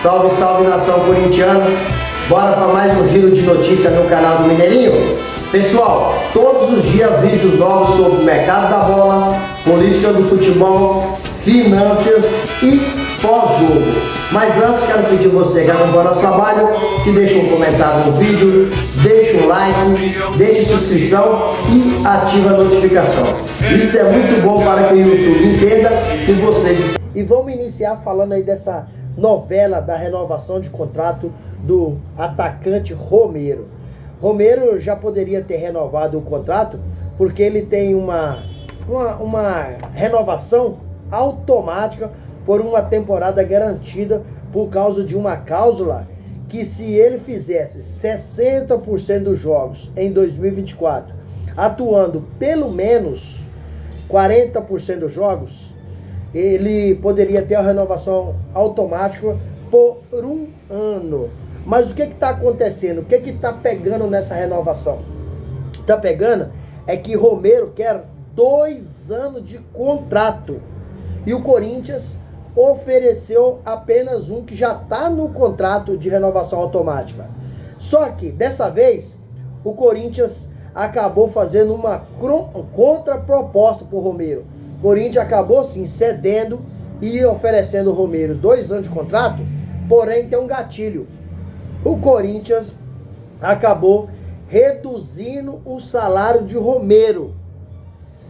Salve, salve nação corintiana. Bora para mais um giro de notícias no canal do Mineirinho. Pessoal, todos os dias vídeos novos sobre o mercado da bola, política do futebol, finanças e pós-jogo. Mas antes quero pedir você que acompanha nosso trabalho, que deixe um comentário no vídeo, deixe um like, deixe sua inscrição e ative a notificação. Isso é muito bom para que o YouTube entenda que vocês... E vamos iniciar falando aí dessa novela da renovação de contrato do atacante Romero. Romero já poderia ter renovado o contrato porque ele tem uma renovação automática por uma temporada garantida por causa de uma cláusula que, se ele fizesse 60% dos jogos em 2024, atuando pelo menos 40% dos jogos, ele poderia ter a renovação automática por um ano. Mas o que está acontecendo? O que está pegando nessa renovação? Está pegando é que Romero quer 2 anos de contrato. E o Corinthians ofereceu apenas um que já está no contrato de renovação automática. Só que, dessa vez, o Corinthians acabou fazendo uma contraproposta para o Romero. O Corinthians acabou, sim, cedendo e oferecendo ao Romero 2 anos de contrato, porém tem um gatilho. O Corinthians acabou reduzindo o salário de Romero,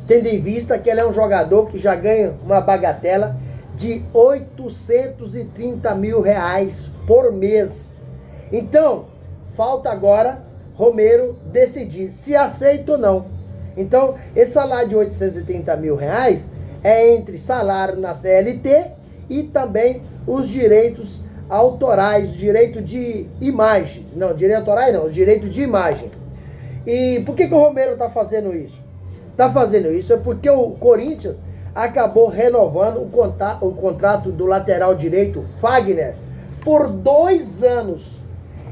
tendo em vista que ele é um jogador que já ganha uma bagatela de 830 mil reais por mês. Então, falta agora Romero decidir se aceita ou não. Então, esse salário de 830 mil reais é entre salário na CLT e também os direitos autorais, direito de imagem. Não, direito autorais não, direito de imagem. E por que o Romero está fazendo isso? Está fazendo isso é porque o Corinthians acabou renovando o contrato do lateral direito Fagner por 2 anos.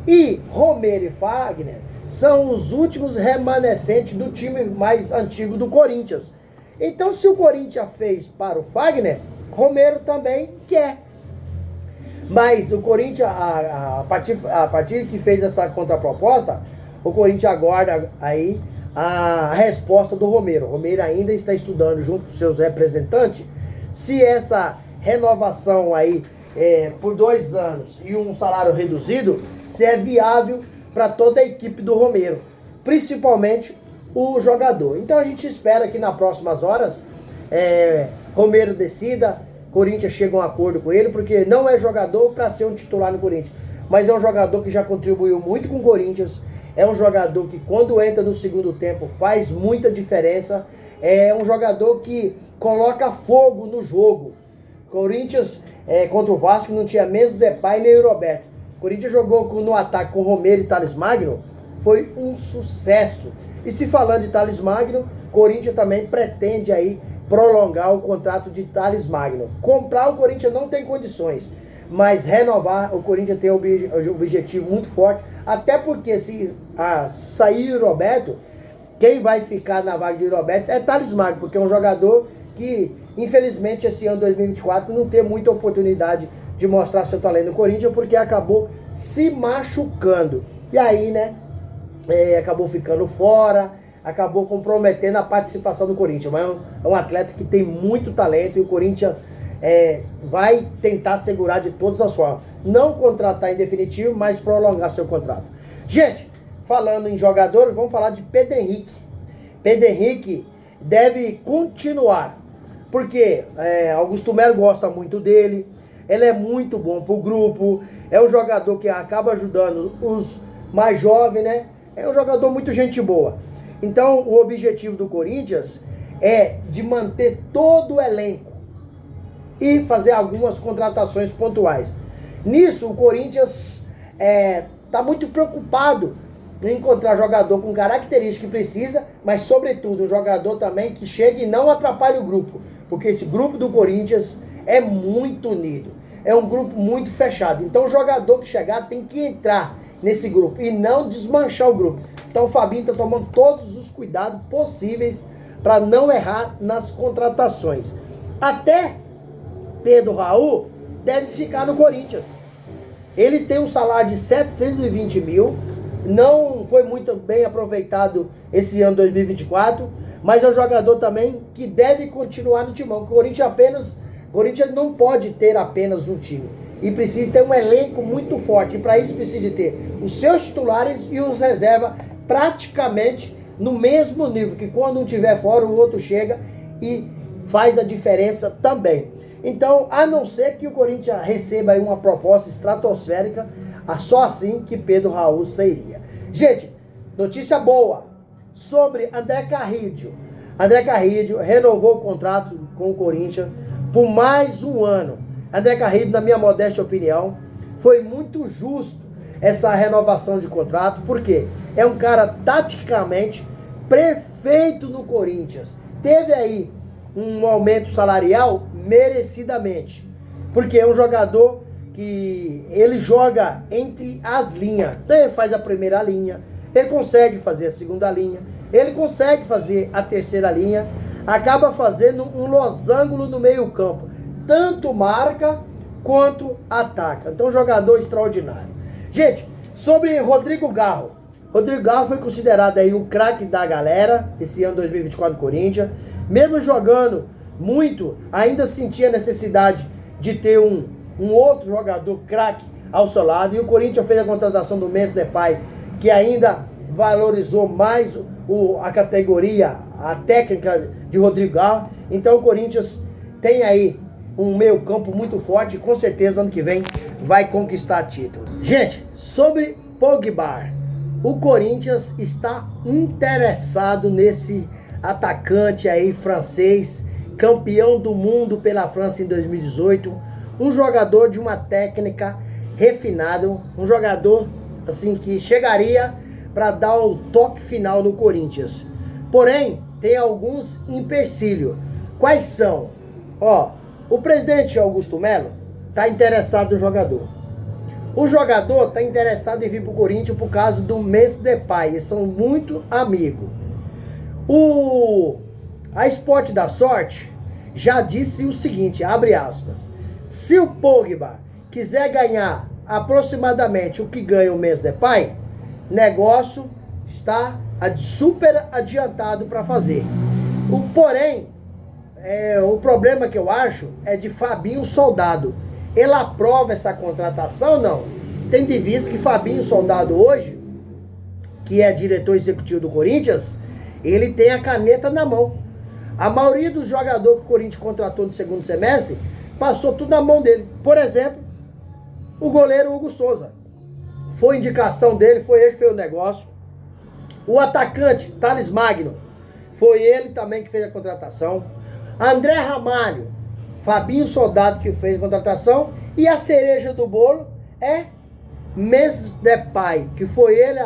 E Romero e Fagner são os últimos remanescentes do time mais antigo do Corinthians. Então, se o Corinthians fez para o Fagner, Romero também quer. Mas o Corinthians, a partir que fez essa contraproposta, o Corinthians aguarda aí a resposta do Romero. O Romero ainda está estudando junto com seus representantes se essa renovação aí por 2 anos e um salário reduzido, se é viável para toda a equipe do Romero, principalmente o jogador. Então a gente espera que nas próximas horas Romero decida, Corinthians chega a um acordo com ele, porque não é jogador para ser um titular no Corinthians, mas é um jogador que já contribuiu muito com o Corinthians, é um jogador que quando entra no segundo tempo faz muita diferença, é um jogador que coloca fogo no jogo. Corinthians contra o Vasco não tinha mesmo Depay nem o Roberto. Corinthians jogou no ataque com Romero e Thales Magno, foi um sucesso. E se falando de Thales Magno, Corinthians também pretende aí prolongar o contrato de Thales Magno. Comprar o Corinthians não tem condições, mas renovar o Corinthians tem um objetivo muito forte, até porque se sair o Roberto, quem vai ficar na vaga de Roberto é Thales Magno, porque é um jogador que, infelizmente, esse ano 2024 não tem muita oportunidade de mostrar seu talento no Corinthians, porque acabou se machucando. E aí, né, acabou ficando fora, acabou comprometendo a participação do Corinthians. Mas é um atleta que tem muito talento e o Corinthians vai tentar segurar de todas as formas. Não contratar em definitivo, mas prolongar seu contrato. Gente, falando em jogadores, vamos falar de Pedro Henrique. Pedro Henrique deve continuar, porque Augusto Melo gosta muito dele. Ele é muito bom pro grupo, é um jogador que acaba ajudando os mais jovens, né? É um jogador muito gente boa. Então, o objetivo do Corinthians é de manter todo o elenco e fazer algumas contratações pontuais. Nisso, o Corinthians tá muito preocupado em encontrar jogador com características que precisa, mas, sobretudo, um jogador também que chegue e não atrapalhe o grupo, porque esse grupo do Corinthians é muito unido, é um grupo muito fechado. Então o jogador que chegar tem que entrar nesse grupo e não desmanchar o grupo. Então o Fabinho está tomando todos os cuidados possíveis para não errar nas contratações. Até Pedro Raul deve ficar no Corinthians. Ele tem um salário de 720 mil, não foi muito bem aproveitado esse ano 2024, mas é um jogador também que deve continuar no timão. O Corinthians não pode ter apenas um time, e precisa ter um elenco muito forte, e para isso precisa de ter os seus titulares e os reservas praticamente no mesmo nível, que quando um tiver fora, o outro chega e faz a diferença também. Então, a não ser que o Corinthians receba aí uma proposta estratosférica, só assim que Pedro Raul sairia. Gente, notícia boa sobre André Carrillo. André Carrillo renovou o contrato com o Corinthians por mais um ano. André Carrillo, na minha modesta opinião, foi muito justo essa renovação de contrato, porque é um cara taticamente perfeito no Corinthians. Teve aí um aumento salarial merecidamente, porque é um jogador que ele joga entre as linhas. Então ele faz a primeira linha, ele consegue fazer a segunda linha, ele consegue fazer a terceira linha, acaba fazendo um losango no meio campo, tanto marca quanto ataca. Então jogador extraordinário. Gente, sobre Rodrigo Garro. Rodrigo Garro foi considerado aí o craque da galera esse ano 2024 no Corinthians. Mesmo jogando muito, ainda sentia a necessidade de ter um outro jogador craque ao seu lado. E o Corinthians fez a contratação do Memphis Depay, que ainda valorizou mais a categoria, a técnica de Rodrigo Garro. Então o Corinthians tem aí um meio campo muito forte e com certeza ano que vem vai conquistar título. Gente, sobre Pogba, o Corinthians está interessado nesse atacante aí francês, campeão do mundo pela França em 2018, um jogador de uma técnica refinada, um jogador assim que chegaria para dar o toque final no Corinthians. Porém, tem alguns empecilhos. Quais são? O presidente Augusto Melo está interessado no jogador. O jogador está interessado em vir para o Corinthians por causa do Memphis Depay. Eles são muito amigos. A Sport da Sorte já disse o seguinte, abre aspas: se o Pogba quiser ganhar aproximadamente o que ganha o Memphis Depay, negócio está super adiantado para fazer. Porém, o problema que eu acho é de Fabinho Soldado. Ele aprova essa contratação? Não. Tem de vista que Fabinho Soldado hoje, que é diretor executivo do Corinthians, ele tem a caneta na mão. A maioria dos jogadores que o Corinthians contratou no segundo semestre, passou tudo na mão dele. Por exemplo, o goleiro Hugo Souza. Foi indicação dele, foi ele que fez o negócio. O atacante, Thales Magno, foi ele também que fez a contratação. André Ramalho, Fabinho Soldado que fez a contratação. E a cereja do bolo é Memphis Depay, que foi ele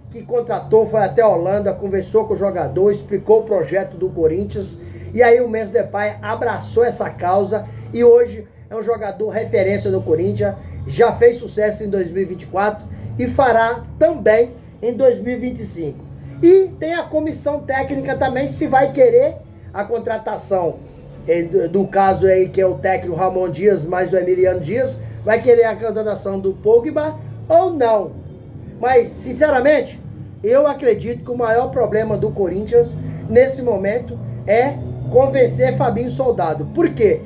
que contratou, foi até a Holanda, conversou com o jogador, explicou o projeto do Corinthians. E aí o Memphis Depay abraçou essa causa e hoje é um jogador referência do Corinthians. Já fez sucesso em 2024 e fará também em 2025. E tem a comissão técnica também, se vai querer a contratação do caso aí, que é o técnico Ramon Dias mais o Emiliano Dias, vai querer a contratação do Pogba ou não. Mas, sinceramente, eu acredito que o maior problema do Corinthians nesse momento é convencer Fabinho Soldado. Por quê?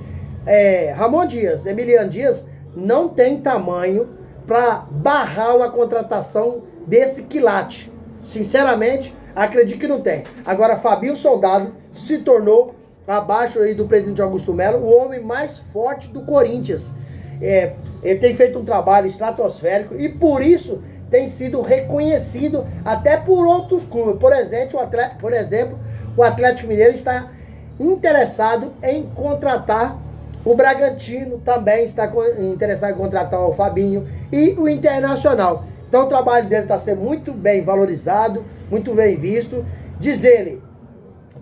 Ramon Dias, Emiliano Dias não tem tamanho para barrar uma contratação desse quilate. Sinceramente, acredito que não tem. Agora, Fabinho Soldado se tornou, abaixo aí do presidente Augusto Melo, o homem mais forte do Corinthians. Ele tem feito um trabalho estratosférico e por isso tem sido reconhecido até por outros clubes. Por exemplo, o Atlético Mineiro está interessado em contratar o Bragantino, também está interessado em contratar o Fabinho e o Internacional. Então o trabalho dele está sendo muito bem valorizado, muito bem visto. Diz ele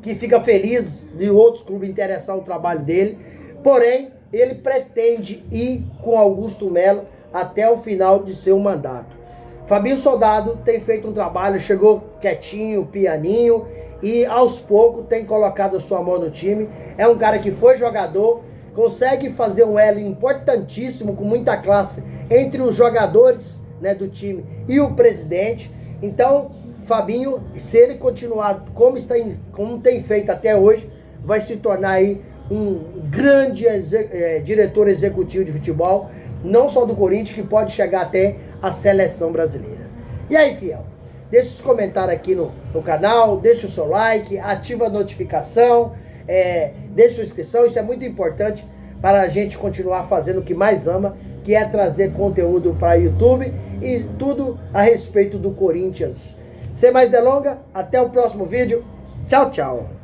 que fica feliz de outros clubes interessar o trabalho dele, porém ele pretende ir com Augusto Melo até o final de seu mandato. Fabinho Soldado tem feito um trabalho, chegou quietinho, pianinho, e aos poucos tem colocado a sua mão no time. É um cara que foi jogador, consegue fazer um elo importantíssimo, com muita classe, entre os jogadores, né, do time e o presidente. Então, Fabinho, se ele continuar como tem feito até hoje, vai se tornar aí um grande diretor executivo de futebol, não só do Corinthians, que pode chegar até a seleção brasileira. E aí, fiel? Deixa os comentários aqui no canal, deixa o seu like, ativa a notificação, deixa sua inscrição, isso é muito importante para a gente continuar fazendo o que mais ama, que é trazer conteúdo para YouTube e tudo a respeito do Corinthians. Sem mais delongas, até o próximo vídeo. Tchau, tchau.